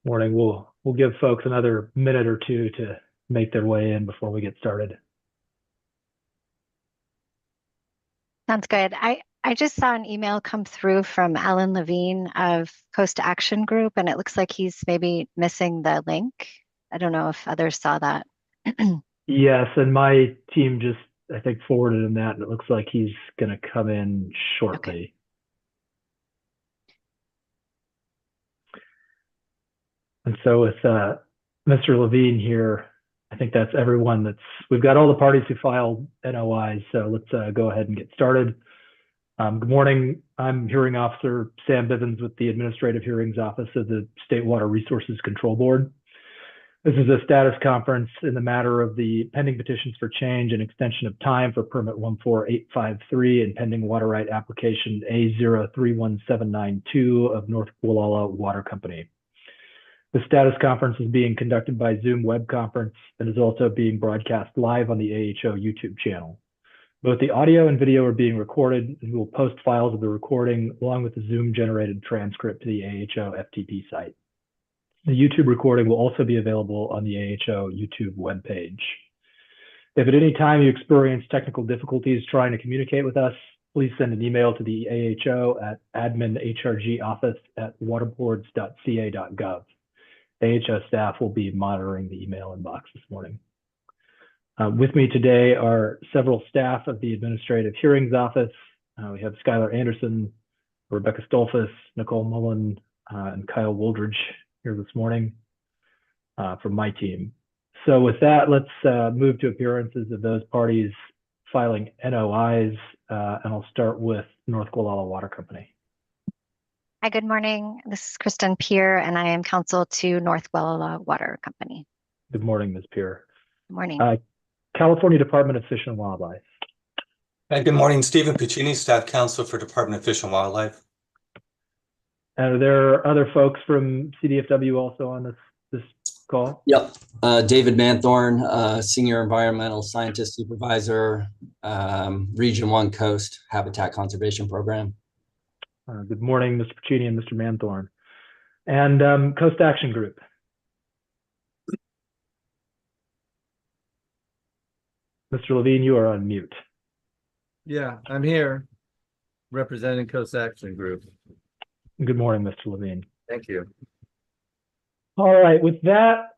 Morning. We'll give folks another minute or two to make their way in before we get started. Sounds good. I just saw an email come through from Alan Levine of Coast Action Group, and it looks like he's maybe missing the link. I don't know if others saw that. Yes, and my team just I think forwarded him that, and it looks like he's going to come in Okay. shortly. And so with Mr. Levine here, I think that's everyone we've got all the parties who filed NOIs. So let's go ahead and get started. Good morning. I'm Hearing Officer Sam Bivens with the Administrative Hearings Office of the State Water Resources Control Board. This is a status conference in the matter of the pending petitions for change and extension of time for permit 14853 and pending water right application A031792 of North Gualala Water Company. The status conference is being conducted by Zoom web conference and is also being broadcast live on the AHO YouTube channel. Both the audio and video are being recorded, and we will post files of the recording along with the Zoom generated transcript to the AHO FTP site. The YouTube recording will also be available on the AHO YouTube webpage. If at any time you experience technical difficulties trying to communicate with us, please send an email to the AHO at adminhrgoffice@waterboards.ca.gov. AHO staff will be monitoring the email inbox this morning. With me today are several staff of the Administrative Hearings Office. We have Skylar Anderson, Rebecca Stolfus, Nicole Mullen, and Kyle Woldridge here this morning from my team. So with that, let's move to appearances of those parties filing NOIs, and I'll start with North Gualala Water Company. Hi, good morning. This is Kristen Peer, and I am counsel to North Gualala Water Company. Good morning, Ms. Peer. Good morning. California Department of Fish and Wildlife. And good morning, Stephen Puccini, Staff Counsel for Department of Fish and Wildlife. And are there other folks from CDFW also on this call? Yep. David Manthorn, Senior Environmental Scientist Supervisor, Region 1 Coast Habitat Conservation Program. Good morning, Mr. Puccini and Mr. Manthorn. And Coast Action Group. Mr. Levine, you are on mute. Yeah, I'm here representing Coast Action Group. Good morning, Mr. Levine. Thank you. All right, with that,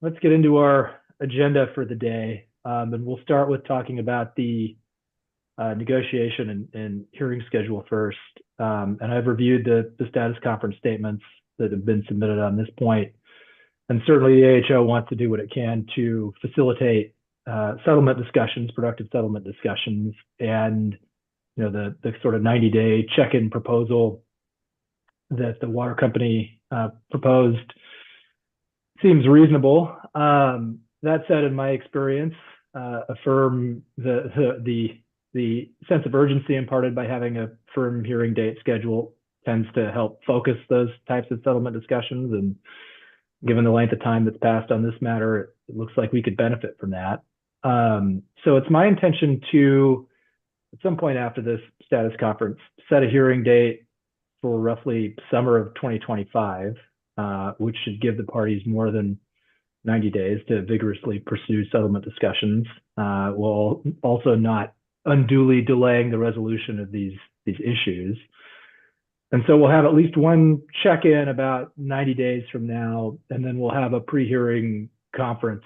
let's get into our agenda for the day. And we'll start with talking about the negotiation and hearing schedule first. And I've reviewed the status conference statements that have been submitted on this point. And certainly the AHO wants to do what it can to facilitate settlement discussions, productive settlement discussions, and the sort of 90-day check-in proposal that the water company proposed seems reasonable. That said, in my experience, affirm the sense of urgency imparted by having a firm hearing date schedule tends to help focus those types of settlement discussions. And given the length of time that's passed on this matter, it looks like we could benefit from that. So it's my intention to, at some point after this status conference, set a hearing date for roughly summer of 2025, which should give the parties more than 90 days to vigorously pursue settlement discussions, while also not unduly delaying the resolution of these issues. And so we'll have at least one check-in about 90 days from now, and then we'll have a pre-hearing conference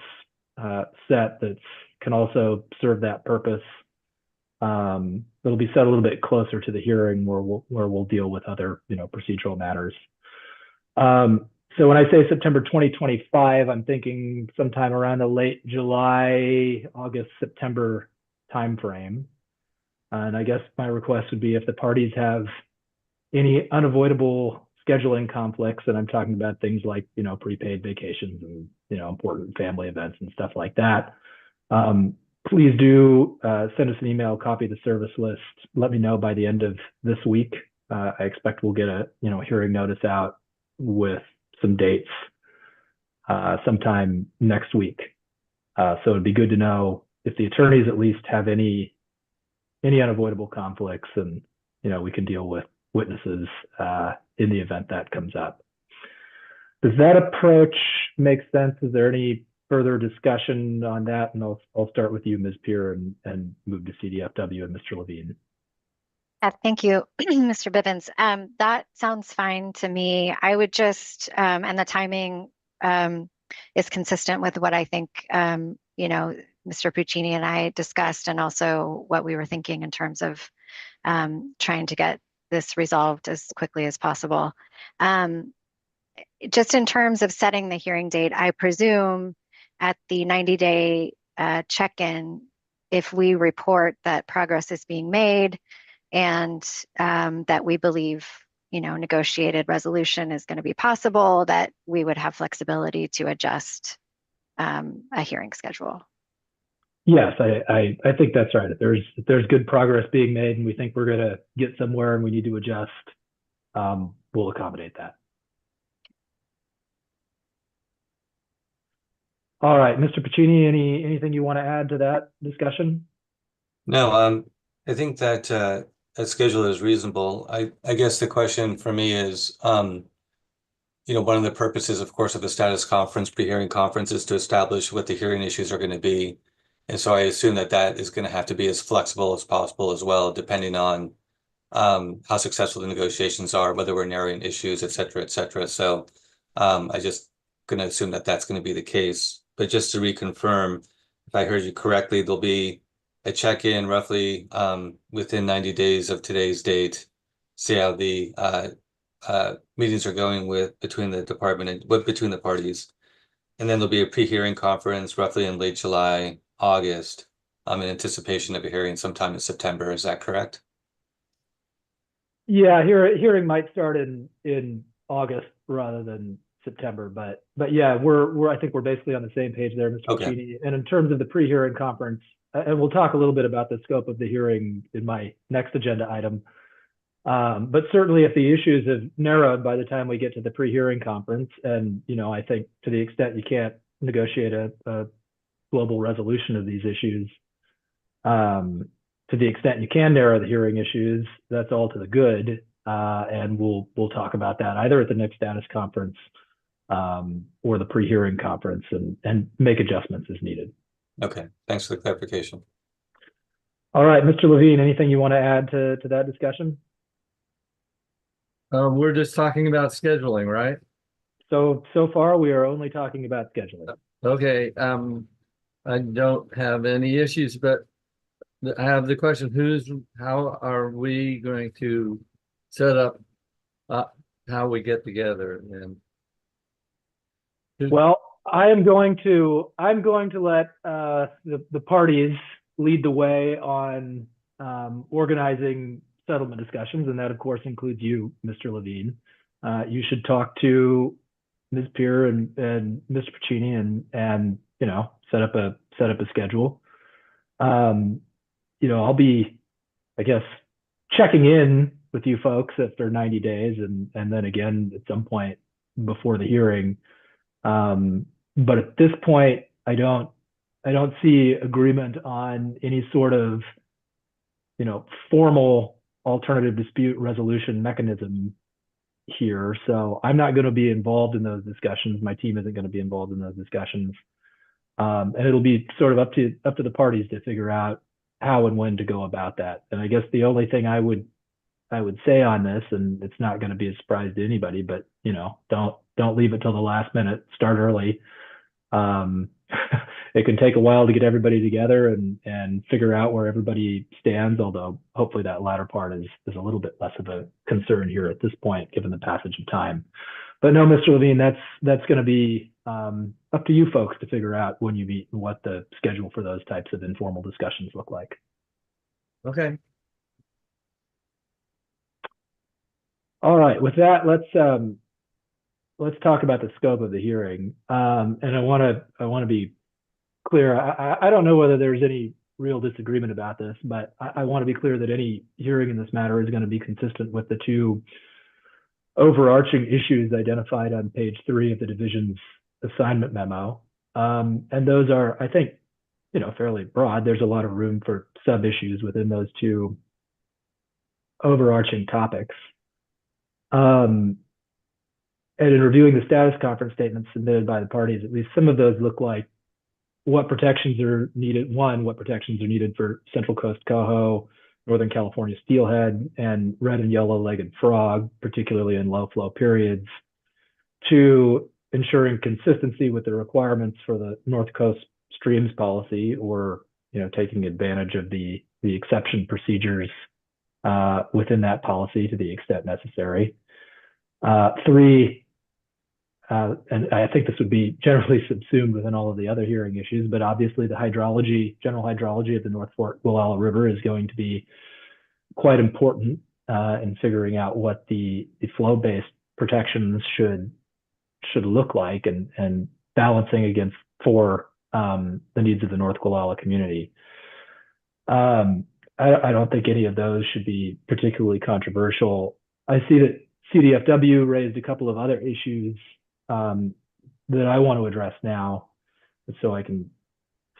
set that can also serve that purpose. It'll be set a little bit closer to the hearing where we'll deal with other procedural matters. So when I say September 2025, I'm thinking sometime around the late July, August, September timeframe. And I guess my request would be if the parties have any unavoidable scheduling conflicts, and I'm talking about things like prepaid vacations and important family events and stuff like that, please do send us an email, copy the service list. Let me know by the end of this week. I expect we'll get a hearing notice out with some dates sometime next week. So it'd be good to know if the attorneys at least have any unavoidable conflicts, and we can deal with witnesses in the event that comes up. Does that approach make sense? Is there any further discussion on that? And I'll start with you, Ms. Peer, and move to CDFW and Mr. Levine. Thank you, Mr. Bivens. That sounds fine to me. I would just, and the timing is consistent with what I think, Mr. Puccini and I discussed, and also what we were thinking in terms of trying to get this resolved as quickly as possible. Just in terms of setting the hearing date, I presume at the 90-day check-in, if we report that progress is being made and that we believe, negotiated resolution is going to be possible, that we would have flexibility to adjust a hearing schedule. Yes, I think that's right. If there's good progress being made and we think we're going to get somewhere and we need to adjust, we'll accommodate that. All right, Mr. Puccini, anything you want to add to that discussion? No, I think that that schedule is reasonable. I guess the question for me is, one of the purposes, of course, of the status conference, pre-hearing conference, is to establish what the hearing issues are going to be. And so I assume that that is going to have to be as flexible as possible as well, depending on how successful the negotiations are, whether we're narrowing issues, et cetera, et cetera. So I just going to assume that that's going to be the case. But just to reconfirm, if I heard you correctly, there'll be a check-in roughly within 90 days of today's date, see how the meetings are going between the department and between the parties. And then there'll be a pre-hearing conference roughly in late July, August, in anticipation of a hearing sometime in September. Is that correct? Yeah, hearing might start in August rather than September, but yeah, I think we're basically on the same page there, Mr. Okay. Puccini. And in terms of the pre-hearing conference, and we'll talk a little bit about the scope of the hearing in my next agenda item. But certainly if the issues have narrowed by the time we get to the pre-hearing conference, and I think to the extent you can't negotiate a global resolution of these issues, to the extent you can narrow the hearing issues, that's all to the good. And we'll talk about that either at the next status conference or the pre-hearing conference and make adjustments as needed. Okay, thanks for the clarification. All right, Mr. Levine, anything you want to add to that discussion? We're just talking about scheduling, right? So far we are only talking about scheduling. Okay, I don't have any issues, but I have the question, how are we going to set up how we get together? And well, I'm going to let the parties lead the way on organizing settlement discussions, and that of course includes you, Mr. Levine. You should talk to Ms. Peer and Mr. Puccini and set up a schedule. I'll be, I guess, checking in with you folks after 90 days and then again at some point before the hearing. But at this point, I don't see agreement on any sort of, formal alternative dispute resolution mechanism here. So I'm not going to be involved in those discussions. My team isn't going to be involved in those discussions. And it'll be sort of up to the parties to figure out how and when to go about that. And I guess the only thing I would say on this, and it's not going to be a surprise to anybody, but don't leave it till the last minute. Start early. It can take a while to get everybody together and figure out where everybody stands, although hopefully that latter part is a little bit less of a concern here at this point, given the passage of time. But no, Mr. Levine, that's going to be up to you folks to figure out when you meet and what the schedule for those types of informal discussions look like. okay. All right, with that, let's talk about the scope of the hearing. And I want to be clear. I don't know whether there's any real disagreement about this, but I want to be clear that any hearing in this matter is going to be consistent with the two overarching issues identified on page 3 of the division's assignment memo. And those are, I think, fairly broad. There's a lot of room for sub-issues within those two overarching topics. and in reviewing the status conference statements submitted by the parties, at least some of those look like what protections are needed. One, what protections are needed for Central Coast coho, Northern California steelhead, and red and yellow-legged frog, particularly in low flow periods. Two, ensuring consistency with the requirements for the North Coast streams policy, or taking advantage of the exception procedures within that policy to the extent necessary. Three, and I think this would be generally subsumed within all of the other hearing issues, but obviously the general hydrology of the North Fork Gualala River is going to be quite important in figuring out what the flow-based protections should look like, and balancing against for the needs of the North Gualala community. I don't think any of those should be particularly controversial. I see that CDFW raised a couple of other issues that I want to address now, so I can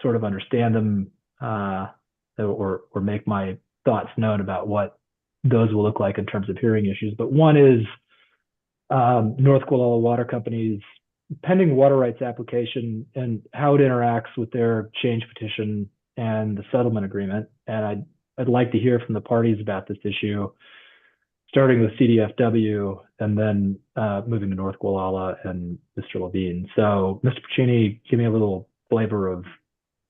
sort of understand them or make my thoughts known about what those will look like in terms of hearing issues. But one is North Gualala Water Company's pending water rights application and how it interacts with their change petition and the settlement agreement. And I'd like to hear from the parties about this issue, starting with CDFW and then moving to North Gualala and Mr. Levine. So, Mr. Puccini, give me a little flavor of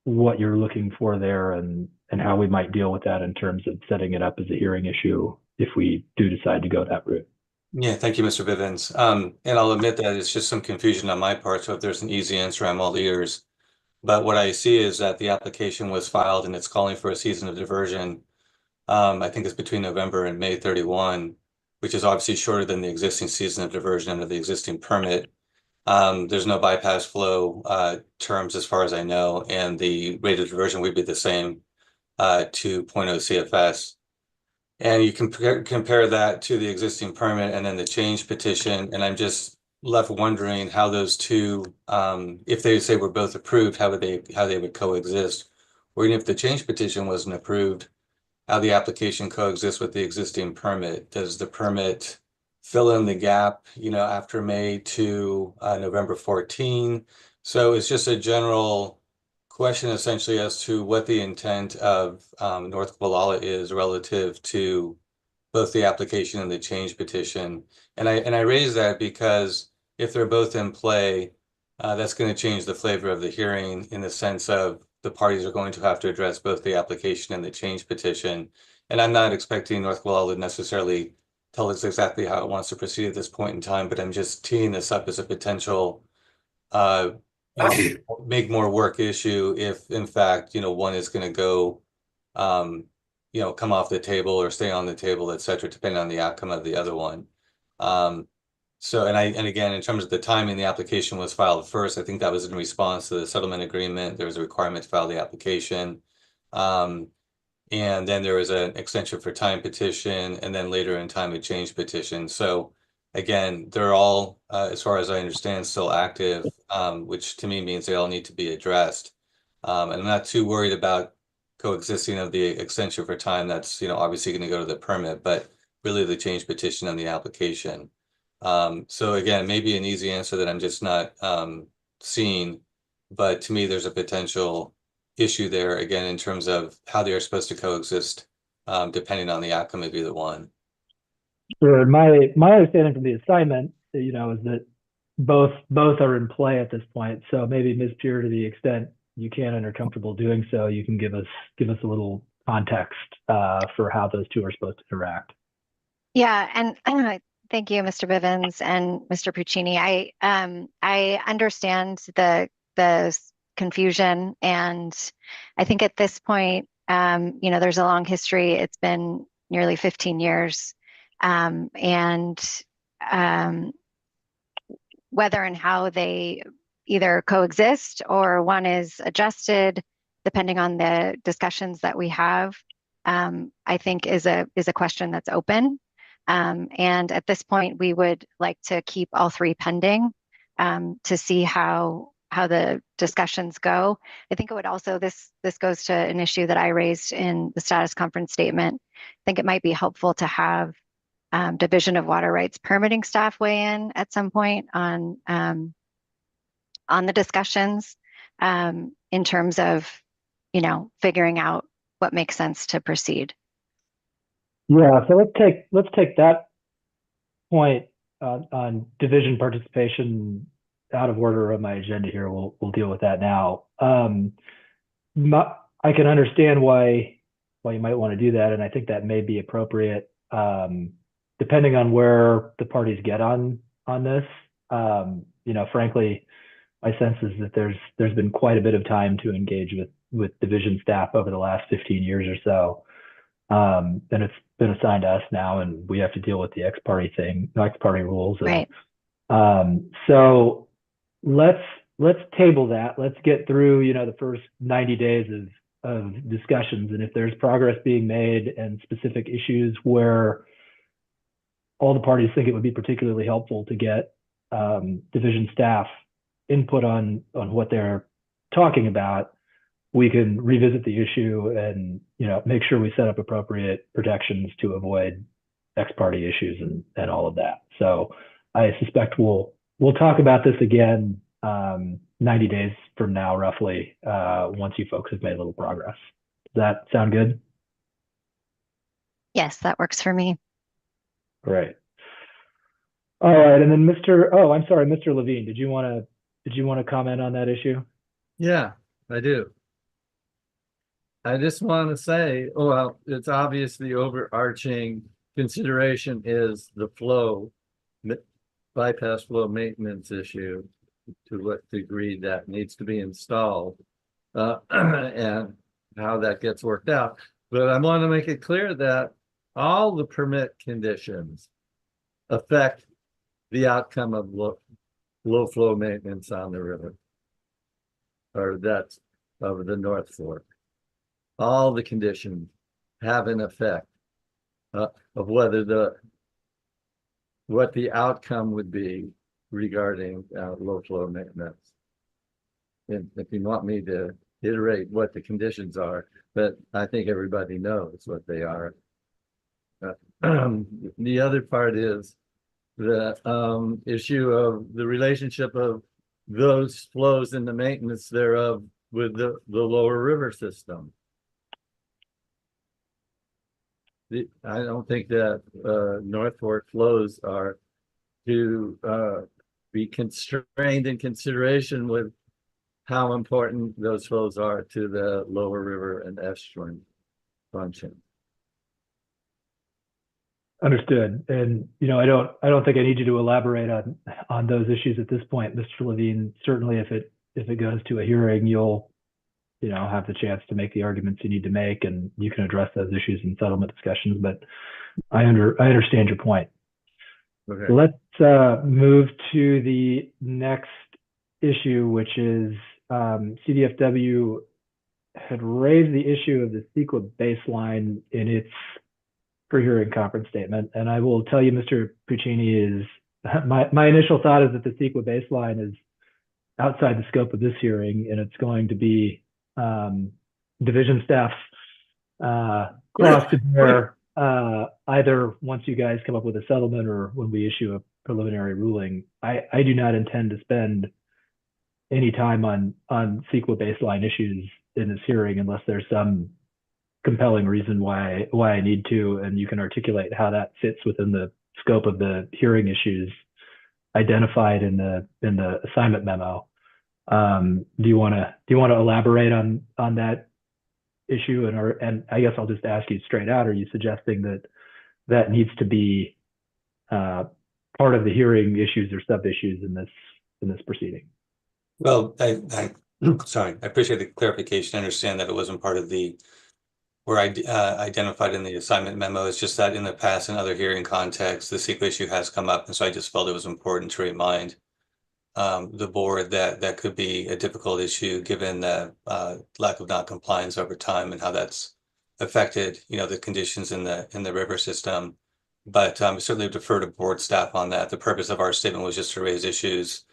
what you're looking for there, and how we might deal with that in terms of setting it up as a hearing issue if we do decide to go that route. Yeah, thank you, Mr. Bivens. And I'll admit that it's just some confusion on my part, so if there's an easy answer, I'm all ears. But what I see is that the application was filed and it's calling for a season of diversion. I think it's between November and May 31, which is obviously shorter than the existing season of diversion under the existing permit. There's no bypass flow terms as far as I know, and the rate of diversion would be the same to 0.0 CFS. And you compare that to the existing permit and then the change petition, and I'm just left wondering how those two, if they say were both approved, how they would coexist, or even if the change petition wasn't approved, how the application coexists with the existing permit. Does the permit fill in the gap, after May to November 14? So it's just a general question essentially as to what the intent of North Gualala is relative to both the application and the change petition. And I raise that because if they're both in play, that's going to change the flavor of the hearing in the sense of the parties are going to have to address both the application and the change petition. And I'm not expecting North Gualala to necessarily tell us exactly how it wants to proceed at this point in time, but I'm just teeing this up as a potential make more work issue if in fact, one is going to go, come off the table or stay on the table, et cetera, depending on the outcome of the other one. So, and again, in terms of the timing, the application was filed first. I think that was in response to the settlement agreement. There was a requirement to file the application. And then there was an extension for time petition, and then later in time, a change petition. So again, they're all, as far as I understand, still active, which to me means they all need to be addressed. And I'm not too worried about coexisting of the extension for time. That's, obviously going to go to the permit, but really the change petition on the application. So again, maybe an easy answer that I'm just not seeing, but to me, there's a potential issue there again in terms of how they are supposed to coexist, depending on the outcome of either one. Sure. My understanding from the assignment, is that both are in play at this point. So maybe Ms. Pure, to the extent you can and are comfortable doing so, you can give us a little context for how those two are supposed to interact. Yeah, and thank you, Mr. Bivens and Mr. Puccini. I understand the confusion, and I think at this point, there's a long history. It's been nearly 15 years, and whether and how they either coexist or one is adjusted, depending on the discussions that we have, I think is a question that's open. And at this point, we would like to keep all three pending to see how the discussions go. I think it would also, this goes to an issue that I raised in the status conference statement. I think it might be helpful to have Division of Water Rights permitting staff weigh in at some point on the discussions in terms of, figuring out what makes sense to proceed. Yeah, so let's take that point on division participation out of order on my agenda here. We'll deal with that now. I can understand why you might want to do that, and I think that may be appropriate, depending on where the parties get on this. Frankly, my sense is that there's been quite a bit of time to engage with division staff over the last 15 years or so. And it's been assigned to us now, and we have to deal with the ex parte rules. Right. So let's table that. Let's get through, the first 90 days of discussions. And if there's progress being made and specific issues where all the parties think it would be particularly helpful to get division staff input on what they're talking about, we can revisit the issue and make sure we set up appropriate protections to avoid ex parte issues and all of that. So I suspect we'll talk about this again 90 days from now, roughly, once you folks have made a little progress. Does that sound good? Yes, that works for me. Great. All right, and then Mr. Levine, did you want to comment on that issue? Yeah, I do. I just want to say, well, it's obvious the overarching consideration is the bypass flow maintenance issue, to what degree that needs to be installed, and how that gets worked out. But I want to make it clear that all the permit conditions affect the outcome of low flow maintenance on the river, or that's of the North Fork. All the conditions have an effect of what the outcome would be regarding low flow maintenance. And if you want me to iterate what the conditions are, but I think everybody knows what they are. The other part is the issue of the relationship of those flows and the maintenance thereof with the lower river system. I don't think that North Fork flows are to be constrained in consideration with how important those flows are to the lower river and estuarine function. Understood. And I don't think I need you to elaborate on those issues at this point, Mr. Levine. Certainly, if it goes to a hearing, you'll have the chance to make the arguments you need to make, and you can address those issues in settlement discussions. But I understand your point. Okay. So let's move to the next issue, which is CDFW had raised the issue of the CEQA baseline in its pre-hearing conference statement. And I will tell you, Mr. Puccini, is my initial thought is that the CEQA baseline is outside the scope of this hearing, and it's going to be division staff cross to bear either once you guys come up with a settlement or when we issue a preliminary ruling. I do not intend to spend any time on CEQA baseline issues in this hearing unless there's some compelling reason why I need to, and you can articulate how that fits within the scope of the hearing issues identified in the assignment memo. Do you want to elaborate on that issue? And I guess I'll just ask you straight out: are you suggesting that needs to be part of the hearing issues or sub issues in this proceeding? Well, I sorry, I appreciate the clarification. I understand that it wasn't part of the identified in the assignment memo. It's just that in the past, in other hearing contexts, the CEQA issue has come up, and so I just felt it was important to remind the board that could be a difficult issue given the lack of non-compliance over time and how that's affected, the conditions in the river system. But certainly defer to board staff on that. The purpose of our statement was just to raise issues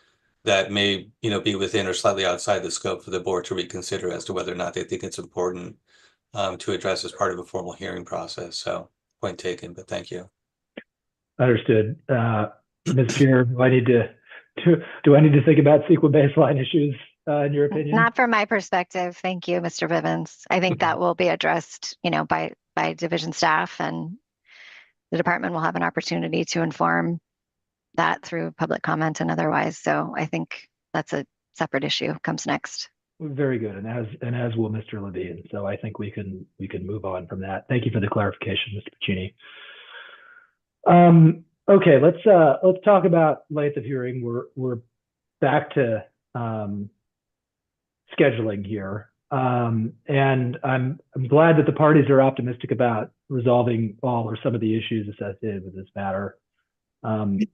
that may, be within or slightly outside the scope for the board to reconsider as to whether or not they think it's important to address as part of a formal hearing process. So point taken, but thank you. Understood. Ms. Peer, do I need to think about SQL baseline issues, in your opinion? Not from my perspective. Thank you, Mr. Bivens. I think that will be addressed, by division staff, and the department will have an opportunity to inform that through public comment and otherwise. So I think that's a separate issue, comes next. Very good, and as will Mr. Levine. So I think we can move on from that. Thank you for the clarification, Mr. Puccini. Okay, let's talk about length of hearing. We're back to scheduling here, and I'm glad that the parties are optimistic about resolving all or some of the issues associated with this matter. And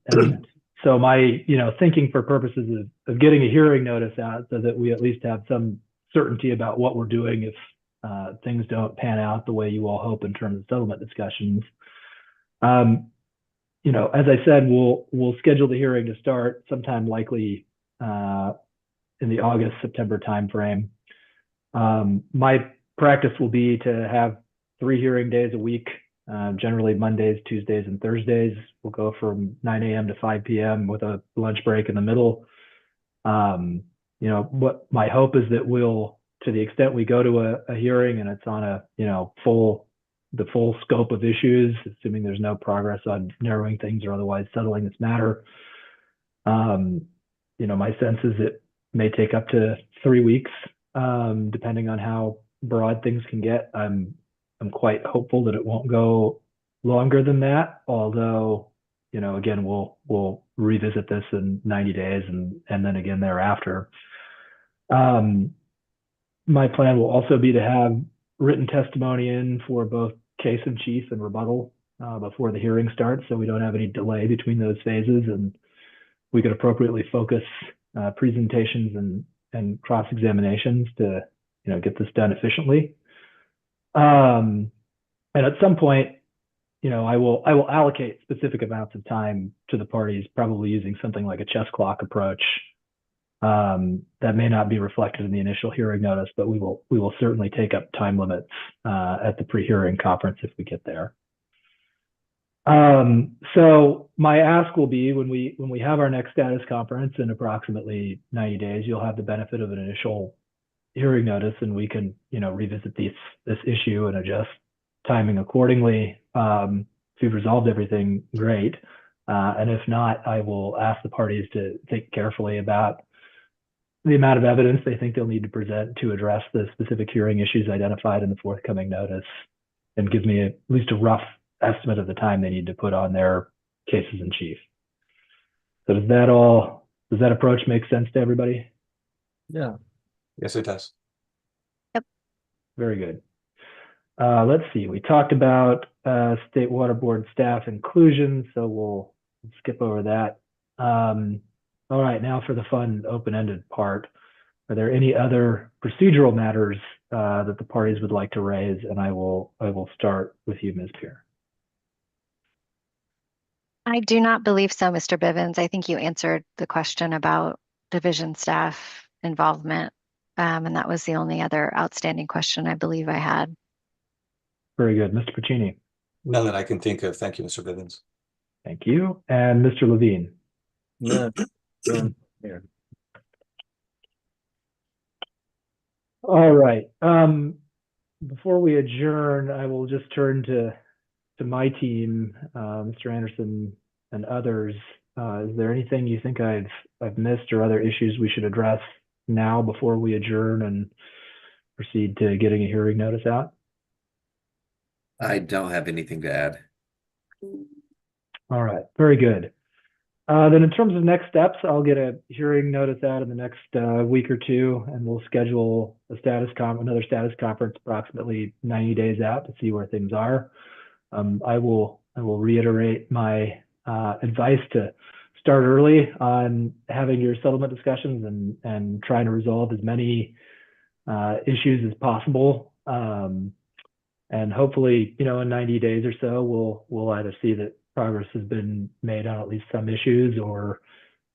so my thinking for purposes of getting a hearing notice out so that we at least have some certainty about what we're doing if things don't pan out the way you all hope in terms of settlement discussions. As I said, we'll schedule the hearing to start sometime likely in the August-September timeframe. My practice will be to have 3 hearing days a week, generally Mondays, Tuesdays, and Thursdays. We'll go from 9 a.m. to 5 p.m. with a lunch break in the middle. What my hope is that we'll, to the extent we go to a hearing and it's on the full scope of issues, assuming there's no progress on narrowing things or otherwise settling this matter. My sense is it may take up to 3 weeks, depending on how broad things can get. I'm quite hopeful that it won't go longer than that, although, again, we'll revisit this in 90 days and then again thereafter. My plan will also be to have written testimony in for both case in chief and rebuttal before the hearing starts, so we don't have any delay between those phases, and we could appropriately focus presentations and cross-examinations to get this done efficiently. And at some point, I will allocate specific amounts of time to the parties, probably using something like a chess clock approach. That may not be reflected in the initial hearing notice, but we will certainly take up time limits at the pre-hearing conference if we get there. So my ask will be when we have our next status conference in approximately 90 days, you'll have the benefit of an initial hearing notice, and we can revisit this issue and adjust timing accordingly. If you've resolved everything, great. And if not, I will ask the parties to think carefully about the amount of evidence they think they'll need to present to address the specific hearing issues identified in the forthcoming notice, and give me at least a rough estimate of the time they need to put on their cases in chief. So does that approach make sense to everybody? Yeah. Yes, it does. Very good. Let's see, we talked about State Water Board staff inclusion, so we'll skip over that. All right, now for the fun, open-ended part. Are there any other procedural matters that the parties would like to raise? And I will start with you, Ms. Peer. I do not believe so, Mr. Bivens. I think you answered the question about division staff involvement. And that was the only other outstanding question I believe I had. Very good. Mr. Puccini. None that I can think of. Thank you, Mr. Bivens. Thank you. And Mr. Levine. No. Here. All right. Before we adjourn, I will just turn to my team, Mr. Anderson and others. Is there anything you think I've missed or other issues we should address now before we adjourn and proceed to getting a hearing notice out? I don't have anything to add. All right, very good. Then in terms of next steps, I'll get a hearing notice out in the next week or two, and we'll schedule another status conference approximately 90 days out to see where things are. I will reiterate my advice to start early on having your settlement discussions and trying to resolve as many issues as possible. And hopefully, in 90 days or so, we'll either see that progress has been made on at least some issues, or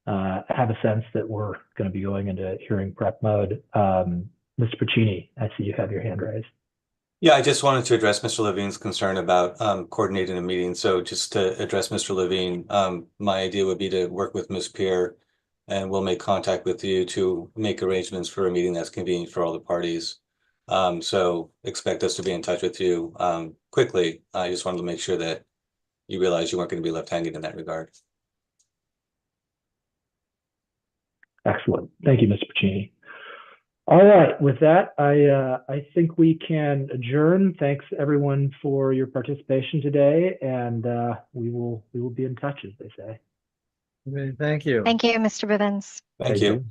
have a sense that we're going to be going into hearing prep mode. Mr. Puccini, I see you have your hand raised. Yeah, I just wanted to address Mr. Levine's concern about coordinating a meeting. So just to address Mr. Levine, my idea would be to work with Ms. Pierre, and we'll make contact with you to make arrangements for a meeting that's convenient for all the parties. So expect us to be in touch with you quickly. I just wanted to make sure that you realize you weren't going to be left hanging in that regard. Excellent. Thank you, Mr. Pacini. All right, with that, I think we can adjourn. Thanks everyone for your participation today, and we will be in touch, as they say. Okay, thank you. Thank you, Mr. Bivens. Thank you.